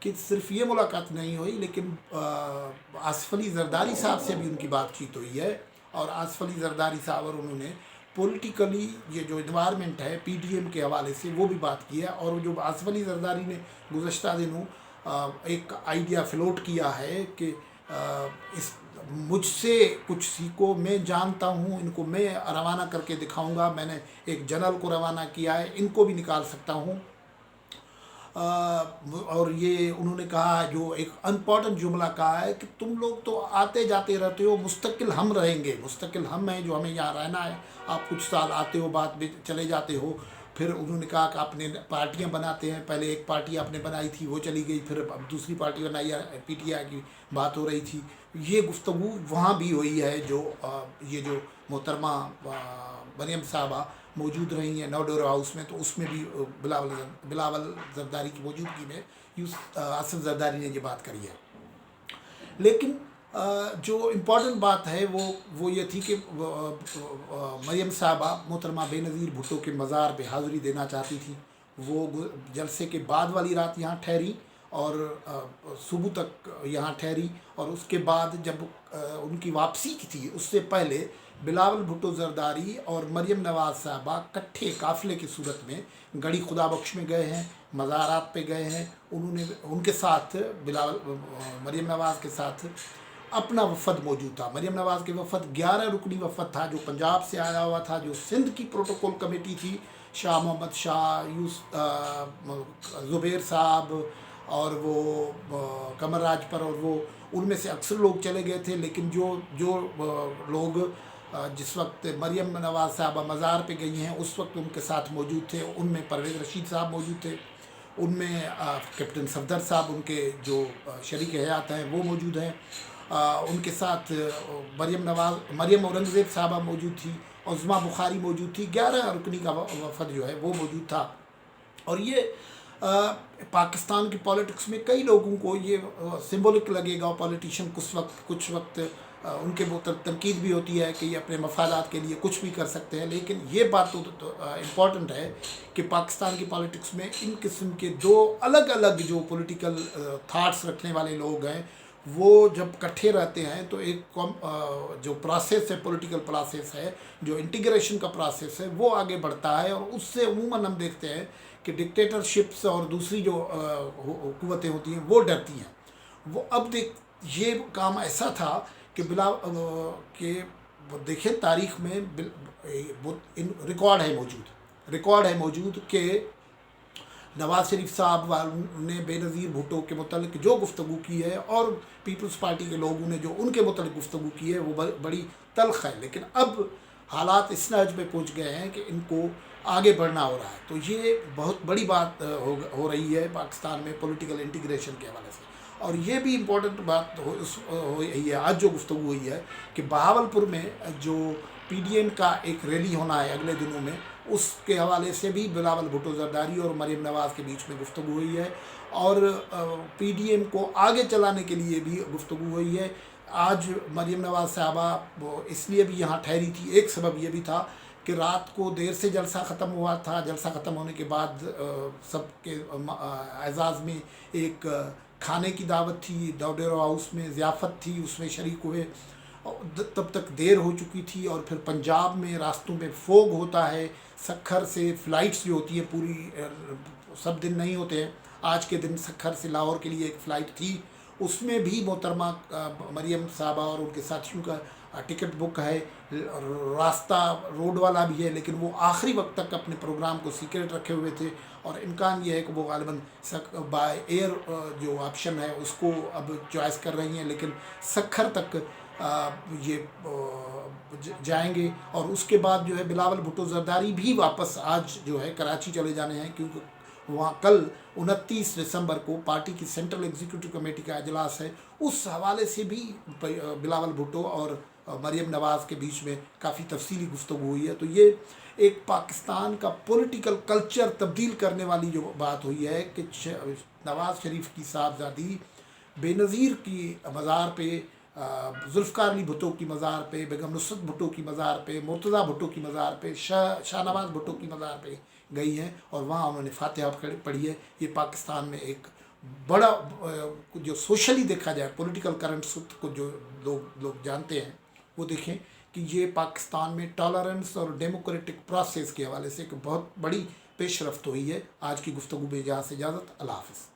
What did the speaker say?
کہ صرف یہ ملاقات نہیں ہوئی لیکن آصف علی زرداری صاحب سے بھی ان کی بات چیت ہوئی ہے، اور آصف علی زرداری صاحب اور انہوں نے پولیٹیکلی یہ جو انوائرمنٹ ہے پی ڈی ایم کے حوالے سے وہ بھی بات کی ہے، اور جو آصف علی زرداری نے گزشتہ دنوں ایک آئیڈیا فلوٹ کیا ہے کہ اس مجھ سے کچھ سیکھو، میں جانتا ہوں ان کو، میں روانہ کر کے دکھاؤں گا، میں نے ایک جنرل کو روانہ کیا ہے، ان کو بھی نکال سکتا ہوں۔ اور یہ انہوں نے کہا، جو ایک امپورٹنٹ جملہ کہا ہے کہ تم لوگ تو آتے جاتے رہتے ہو، مستقل ہم رہیں گے، مستقل ہم ہیں جو ہمیں یہاں رہنا ہے، آپ کچھ سال آتے ہو بعد میں چلے جاتے ہو۔ پھر انہوں نے کہا کہ آپ نے پارٹیاں بناتے ہیں، پہلے ایک پارٹی آپ نے بنائی تھی وہ چلی گئی، پھر اب دوسری پارٹی بنائی ہے، پی ٹی آئی کی بات ہو رہی تھی۔ یہ گفتگو وہاں بھی ہوئی ہے، جو یہ جو محترمہ مریم صاحبہ موجود رہی ہیں نوڈورا ہاؤس میں، تو اس میں بھی بلاول زرداری کی موجودگی میں آصف زرداری نے یہ بات کری ہے۔ لیکن جو امپورٹنٹ بات ہے وہ یہ تھی کہ مریم صاحبہ محترمہ بے نظیر بھٹو کے مزار پہ حاضری دینا چاہتی تھی۔ وہ جلسے کے بعد والی رات یہاں ٹھہری اور صبح تک یہاں ٹھہری، اور اس کے بعد جب ان کی واپسی کی تھی اس سے پہلے بلاول بھٹو زرداری اور مریم نواز صاحبہ کٹھے قافلے کی صورت میں گڑھی خدا بخش میں گئے ہیں، مزارات پہ گئے ہیں۔ انہوں نے ان کے ساتھ مریم نواز کے ساتھ اپنا وفد موجود تھا۔ مریم نواز کے وفد 11 رکنی وفد تھا، جو پنجاب سے آیا ہوا تھا، جو سندھ کی پروٹوکول کمیٹی تھی، شاہ محمد شاہ، زبیر صاحب اور وہ قمر راجپر، اور وہ ان میں سے اکثر لوگ چلے گئے تھے، لیکن جو لوگ جس وقت مریم نواز صاحبہ مزار پہ گئی ہیں اس وقت ان کے ساتھ موجود تھے، ان میں پرویز رشید صاحب موجود تھے، ان میں کیپٹن صفدر صاحب ان کے جو شریک حیات ہیں وہ موجود ہیں، ان کے ساتھ مریم اورنگزیب صاحبہ موجود تھی، عظمیٰ بخاری موجود تھی، 11 رکنی کا وفد جو ہے وہ موجود تھا۔ اور یہ پاکستان کی پولیٹکس میں کئی لوگوں کو یہ سمبولک لگے گا، پولیٹیشین کچھ وقت ان کے تنقید بھی ہوتی ہے کہ یہ اپنے مفادات کے لیے کچھ بھی کر سکتے ہیں، لیکن یہ بات تو امپورٹنٹ ہے کہ پاکستان کی پولیٹکس میں ان قسم کے دو الگ الگ جو پولیٹیکل تھاٹس رکھنے والے لوگ ہیں، وہ جب کٹھے رہتے ہیں تو ایک جو پروسیس ہے، پولیٹیکل پروسیس ہے، جو انٹیگریشن کا پروسیس ہے، وہ آگے بڑھتا ہے، اور اس سے عموماً ہم دیکھتے ہیں کہ ڈکٹیٹرشپس اور دوسری جو قوتیں ہوتی ہیں وہ ڈرتی ہیں۔ وہ اب یہ کام ایسا تھا کہ دیکھیں تاریخ میں ریکارڈ ہے موجود کہ نواز شریف صاحب نے بے نظیر بھٹو کے متعلق جو گفتگو کی ہے، اور پیپلز پارٹی کے لوگوں نے جو ان کے متعلق گفتگو کی ہے، وہ بڑی تلخ ہے، لیکن اب حالات اس نہج پہ پہنچ گئے ہیں کہ ان کو آگے بڑھنا ہو رہا ہے۔ تو یہ بہت بڑی بات ہو رہی ہے پاکستان میں پولیٹیکل انٹیگریشن کے حوالے سے۔ اور یہ بھی امپورٹنٹ بات ہوئی ہے آج جو گفتگو ہوئی ہے کہ بہاولپور میں جو پی ڈی ایم کا ایک ریلی ہونا ہے اگلے دنوں میں، اس کے حوالے سے بھی بلاول بھٹو زرداری اور مریم نواز کے بیچ میں گفتگو ہوئی ہے، اور پی ڈی ایم کو آگے چلانے کے لیے بھی گفتگو ہوئی ہے۔ آج مریم نواز صاحبہ اس لیے بھی یہاں ٹھہری تھی، ایک سبب یہ بھی تھا کہ رات کو دیر سے جلسہ ختم ہوا تھا، جلسہ ختم ہونے کے بعد سب کے اعزاز میں ایک کھانے کی دعوت تھی، نوڈورا ہاؤس میں ضیافت تھی، اس میں شریک ہوئے، تب تک دیر ہو چکی تھی، اور پھر پنجاب میں راستوں میں فوگ ہوتا ہے، سکھر سے فلائٹس جو ہوتی ہے پوری سب دن نہیں ہوتے ہیں، آج کے دن سکھر سے لاہور کے لیے ایک فلائٹ تھی، اس میں بھی محترمہ مریم صاحبہ اور ان کے ساتھیوں کا ٹکٹ بک ہے، راستہ روڈ والا بھی ہے، لیکن وہ آخری وقت تک اپنے پروگرام کو سیکریٹ رکھے ہوئے تھے، اور امکان یہ ہے کہ وہ غالباً بائی ایئر جو آپشن ہے اس کو اب چوائس کر رہی ہیں، لیکن سکھر تک یہ جائیں گے، اور اس کے بعد جو ہے بلاول بھٹو زرداری بھی واپس آج جو ہے کراچی چلے جانے ہیں، کیونکہ وہاں کل 29 دسمبر کو پارٹی کی سینٹرل ایگزیکٹو کمیٹی کا اجلاس ہے، اس حوالے سے بھی بلاول بھٹو اور مریم نواز کے بیچ میں کافی تفصیلی گفتگو ہوئی ہے۔ تو یہ ایک پاکستان کا پولیٹیکل کلچر تبدیل کرنے والی جو بات ہوئی ہے کہ نواز شریف کی صاحبزادی بے نظیر کی مزار پہ، ذوالفقار علی بھٹو کی مزار پہ، بیگم نصرت بھٹو کی مزار پہ، مرتضیٰ بھٹو کی مزار پہ، شاہ نواز بھٹو کی مزار پہ گئی ہیں، اور وہاں انہوں نے فاتحہ پڑھی ہے۔ یہ پاکستان میں ایک بڑا جو سوشلی دیکھا جائے پولیٹیکل کرنٹس کو جو لوگ جانتے ہیں وہ دیکھیں کہ یہ پاکستان میں ٹالرنس اور ڈیموکریٹک پروسیس کے حوالے سے ایک بہت بڑی پیش رفت ہوئی ہے. آج کی گفتگو میں جہاں سے اجازت. اللہ حافظ.